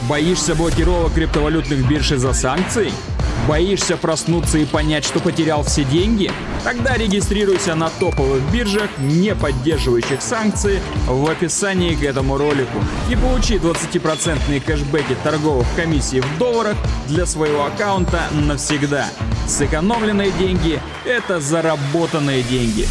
Боишься блокировок криптовалютных бирж из-за санкций? Боишься проснуться и понять, что потерял все деньги? Тогда регистрируйся на топовых биржах, не поддерживающих санкции, в описании к этому ролику. И получи 20% кэшбэки торговых комиссий в долларах для своего аккаунта навсегда. Сэкономленные деньги – это заработанные деньги.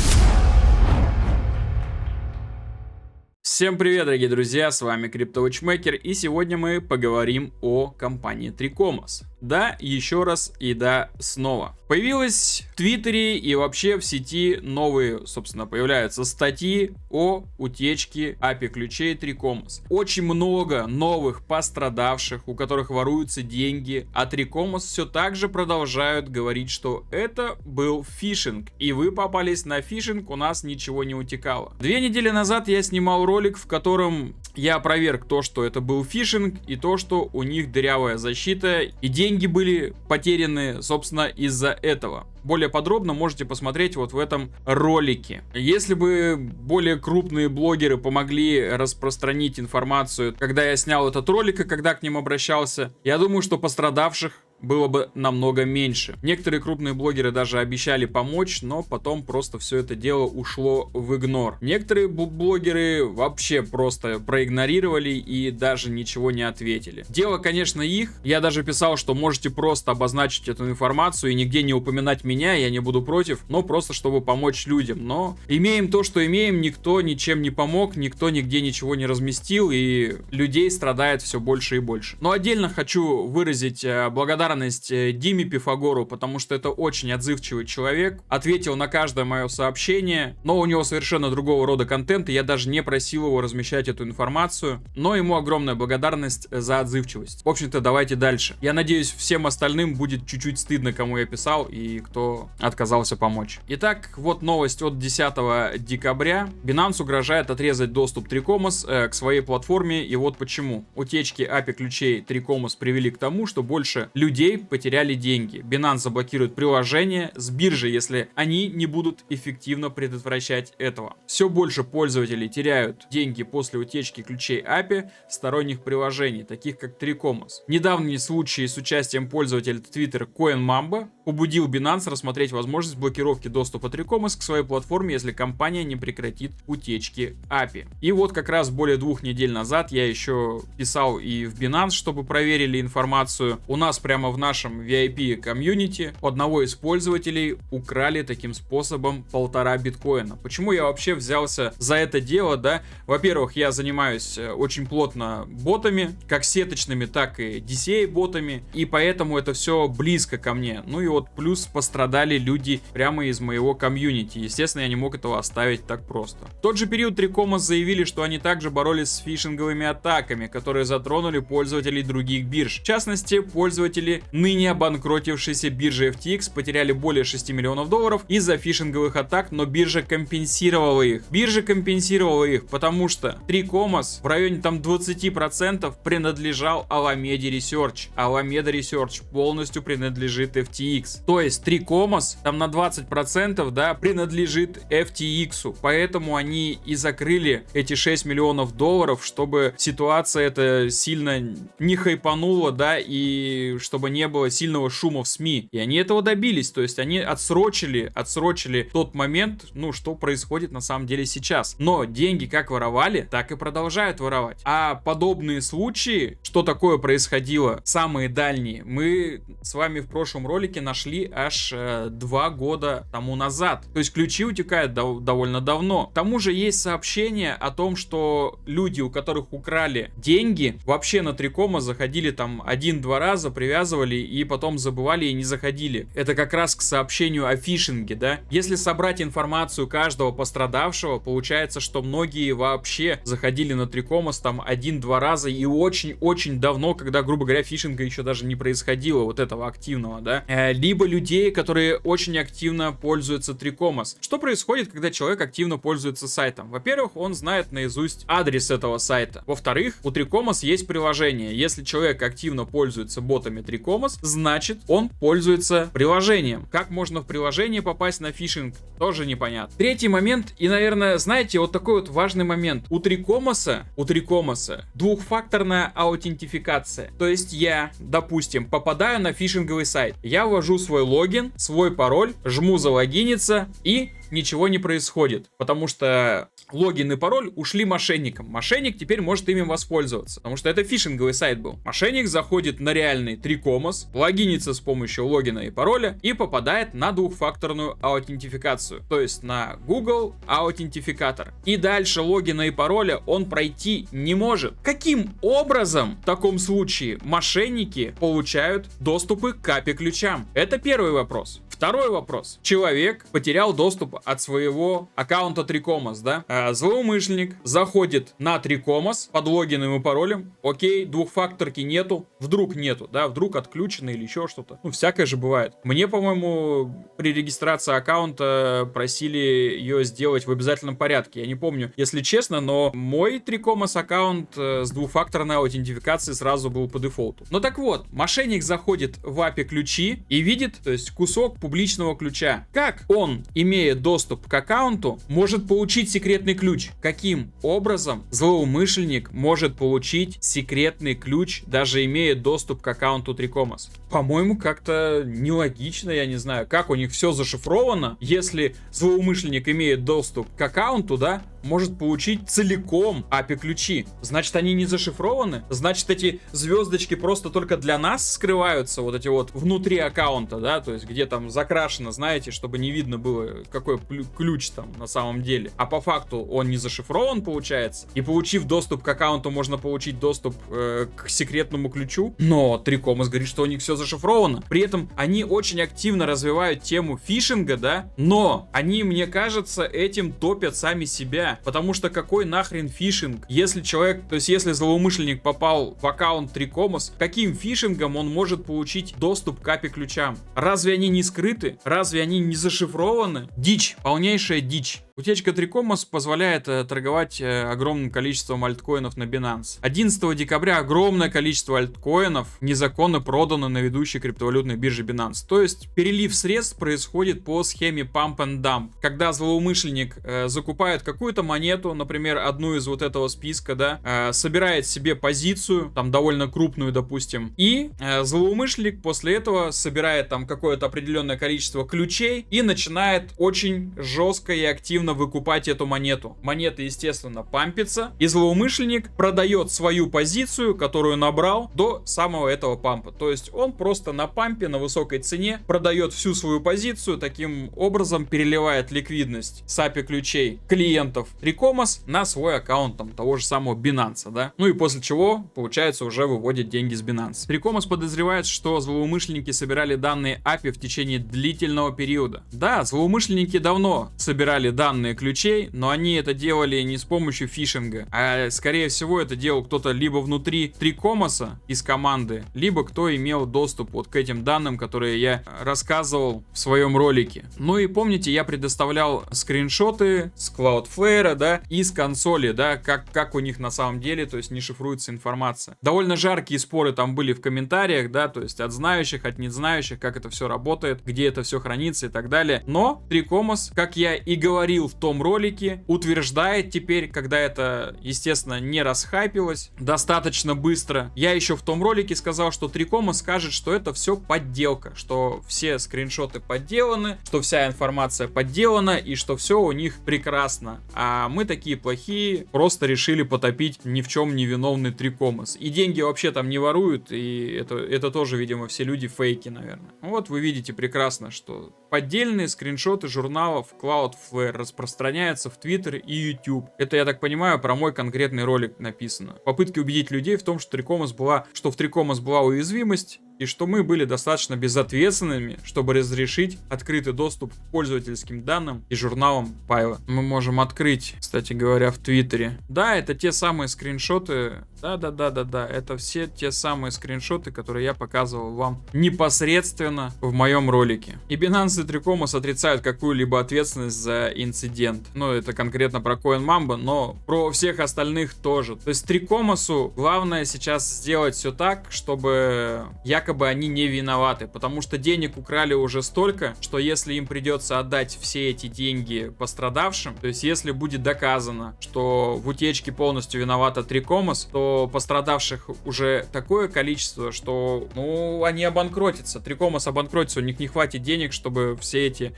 Всем привет, дорогие друзья, с вами CryptoWatchmaker, и сегодня мы поговорим о компании Tricomos. Да, еще раз и да, снова. Появилась в Твиттере и вообще в сети новые, собственно, появляются статьи о утечке API ключей Tricomos. Очень много новых пострадавших, у которых воруются деньги, а Tricomos все так же продолжают говорить, что это был фишинг, и вы попались на фишинг, у нас ничего не утекало. 2 недели назад я снимал ролик, в котором я опроверг то, что это был фишинг, и то, что у них дырявая защита, и деньги были потеряны, собственно, из-за этого. Более подробно можете посмотреть вот в этом ролике. Если бы более крупные блогеры помогли распространить информацию, когда я снял этот ролик и когда к ним обращался, я думаю, что пострадавших было бы намного меньше. Некоторые крупные блогеры даже обещали помочь, но потом просто все это дело ушло в игнор. Некоторые блогеры вообще просто проигнорировали и даже ничего не ответили. Дело, конечно, их. Я даже писал, что можете просто обозначить эту информацию и нигде не упоминать меня, я не буду против, но просто чтобы помочь людям. Но имеем то, что имеем, никто ничем не помог, никто нигде ничего не разместил, и людей страдает все больше и больше. Но отдельно хочу выразить благодарность Диме Пифагору, потому что это очень отзывчивый человек, ответил на каждое мое сообщение, но у него совершенно другого рода контент, и я даже не просил его размещать эту информацию, но ему огромная благодарность за отзывчивость. В общем-то, давайте дальше. Я надеюсь, всем остальным будет чуть-чуть стыдно, кому я писал и кто отказался помочь. Итак, вот новость от 10 декабря. Binance угрожает отрезать доступ Tricomos к своей платформе, и вот почему. Утечки API ключей Tricomos привели к тому, что больше людей потеряли деньги. Binance заблокирует приложение с биржи, если они не будут эффективно предотвращать этого. Все больше пользователей теряют деньги после утечки ключей API сторонних приложений, таких как Tricomos. Недавний случай с участием пользователя Twitter CoinMamba побудил Binance рассмотреть возможность блокировки доступа Tricomos к своей платформе, если компания не прекратит утечки API. И вот как раз более 2 недель назад я еще писал и в Binance, чтобы проверили информацию. У нас прямо в нашем VIP комьюнити у одного из пользователей украли таким способом 1,5 биткоина. Почему я вообще взялся за это дело, да? Во-первых, я занимаюсь очень плотно ботами, как сеточными, так и DCA ботами, и поэтому это все близко ко мне. Ну и вот плюс пострадали люди прямо из моего комьюнити. Естественно, я не мог этого оставить так просто. В тот же период Tricomos заявили, что они также боролись с фишинговыми атаками, которые затронули пользователей других бирж. В частности, пользователи ныне обанкротившейся биржи FTX потеряли более 6 миллионов долларов из-за фишинговых атак, но биржа компенсировала их. Потому что Tricomos в районе там 20% принадлежал Alameda Research. Alameda Research полностью принадлежит FTX. То есть Tricomos там на 20%, да, принадлежит FTX. Поэтому они и закрыли эти 6 миллионов долларов, чтобы ситуация эта сильно не хайпанула, да, и чтобы не было сильного шума в СМИ. И они этого добились, то есть они отсрочили тот момент, ну, что происходит на самом деле сейчас. Но деньги как воровали, так и продолжают воровать. А подобные случаи, что такое происходило, самые дальние, мы с вами в прошлом ролике нашли аж 2 года тому назад. То есть ключи утекают довольно давно. К тому же есть сообщение о том, что люди, у которых украли деньги, вообще на Tricomos заходили там 1-2 раза, привязывали и потом забывали и не заходили. Это как раз к сообщению о фишинге, да? Если собрать информацию каждого пострадавшего, получается, что многие вообще заходили на Tricomos там 1-2 раза и очень-очень давно, когда, грубо говоря, фишинга еще даже не происходило, вот этого активного, да? Либо людей, которые очень активно пользуются Tricomos. Что происходит, когда человек активно пользуется сайтом? Во-первых, он знает наизусть адрес этого сайта. Во-вторых, у Tricomos есть приложение. Если человек активно пользуется ботами Tricomos, Tricomos, значит он пользуется приложением. Как можно в приложение попасть на фишинг, тоже непонятно. Третий момент, и, наверное, знаете, вот такой вот важный момент. У Tricomos двухфакторная аутентификация. То есть я, допустим, попадаю на фишинговый сайт, я ввожу свой логин, свой пароль, жму залогиниться и ничего не происходит, потому что логин и пароль ушли мошенникам. Мошенник теперь может ими воспользоваться, потому что это фишинговый сайт был. Мошенник заходит на реальный Tricomos, логинится с помощью логина и пароля и попадает на двухфакторную аутентификацию, то есть на Google аутентификатор. И дальше логина и пароля он пройти не может. Каким образом в таком случае мошенники получают доступы к API-ключам? Это первый вопрос. Второй вопрос. Человек потерял доступ от своего аккаунта Tricomos, да? Злоумышленник заходит на Tricomos под логином и паролем. Окей, двухфакторки нету. Вдруг нету, да? Вдруг отключено или еще что-то. Ну, всякое же бывает. Мне, по-моему, при регистрации аккаунта просили ее сделать в обязательном порядке. Я не помню, если честно, но мой Tricomos аккаунт с двухфакторной аутентификацией сразу был по дефолту. Ну так вот, мошенник заходит в API ключи и видит, то есть кусок публичного ключа. Как он, имея доступ к аккаунту, может получить секретный ключ? Каким образом злоумышленник может получить секретный ключ, даже имея доступ к аккаунту Tricomos? По-моему, как-то нелогично, я не знаю, как у них все зашифровано, если злоумышленник имеет доступ к аккаунту, да, может получить целиком API ключи. Значит, они не зашифрованы? Значит, эти звездочки просто только для нас скрываются, вот эти вот внутри аккаунта, да, то есть где там закрашено, знаете, чтобы не видно было, какой ключ там на самом деле. А по факту он не зашифрован, получается. И получив доступ к аккаунту, можно получить доступ к секретному ключу. Но Tricomos говорит, что у них все зашифровано. При этом они очень активно развивают тему фишинга, да, но они, мне кажется, этим топят сами себя. Потому что какой нахрен фишинг? Если человек, то есть если злоумышленник попал в аккаунт Tricomos, каким фишингом он может получить доступ к API ключам? Разве они не скрыты? Разве они не зашифрованы? Дичь, полнейшая дичь. Утечка Tricomos позволяет торговать огромным количеством альткоинов на Binance. 11 декабря огромное количество альткоинов незаконно продано на ведущей криптовалютной бирже Binance. То есть перелив средств происходит по схеме Pump and Dump. Когда злоумышленник закупает какую-то монету, например, одну из вот этого списка, да, собирает себе позицию, там довольно крупную, допустим, и злоумышленник после этого собирает там какое-то определенное количество ключей и начинает очень жестко и активно выкупать эту монету. Монета, естественно, пампится, и злоумышленник продает свою позицию, которую набрал, до самого этого пампа. То есть он просто на пампе, на высокой цене продает всю свою позицию, таким образом переливает ликвидность с API ключей клиентов Tricomos на свой аккаунт там, того же самого Binance, да? Ну и после чего, получается, уже выводит деньги с Binance. Tricomos подозревает, что злоумышленники собирали данные API в течение длительного периода. Да, злоумышленники давно собирали данные ключей, но они это делали не с помощью фишинга, а скорее всего это делал кто-то либо внутри Tricomos из команды, либо кто имел доступ вот к этим данным, которые я рассказывал в своем ролике. Ну и помните, я предоставлял скриншоты с Cloudflare, да, и с консоли, да, как у них на самом деле, то есть не шифруется информация. Довольно жаркие споры там были в комментариях, да, то есть от знающих, от незнающих, как это все работает, где это все хранится и так далее. Но Tricomos, как я и говорил в том ролике, утверждает теперь, когда это, естественно, не расхайпилось достаточно быстро. Я еще в том ролике сказал, что Tricomos скажет, что это все подделка, что все скриншоты подделаны, что вся информация подделана и что все у них прекрасно. А мы такие плохие, просто решили потопить ни в чем не виновный Tricomos. И деньги вообще там не воруют, и это тоже, видимо, все люди фейки, наверное. Вот вы видите прекрасно, что поддельные скриншоты журналов Cloudflare распространяются в Twitter и YouTube. Это, я так понимаю, про мой конкретный ролик написано. Попытки убедить людей в том, что в Tricomos была уязвимость, и что мы были достаточно безответственными, чтобы разрешить открытый доступ к пользовательским данным и журналам Пайва. Мы можем открыть, кстати говоря, в Твиттере. Да, это те самые скриншоты. Да, это все те самые скриншоты, которые я показывал вам непосредственно в моем ролике. И Binance и Tricomos отрицают какую-либо ответственность за инцидент. Ну, это конкретно про CoinMamba, но про всех остальных тоже. То есть Tricomos'у главное сейчас сделать все так, чтобы якобы якобы они не виноваты, потому что денег украли уже столько, что если им придется отдать все эти деньги пострадавшим, то есть если будет доказано, что в утечке полностью виновата Трикомос, то пострадавших уже такое количество, что, ну, они обанкротятся. Трикомос обанкротится, у них не хватит денег, чтобы все эти,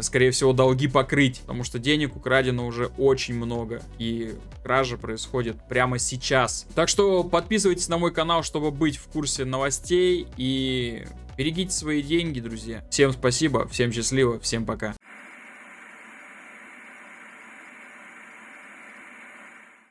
скорее всего, долги покрыть, потому что денег украдено уже очень много, и кража происходит прямо сейчас. Так что подписывайтесь на мой канал, чтобы быть в курсе новостей, и берегите свои деньги, друзья. Всем спасибо, всем счастливо, всем пока.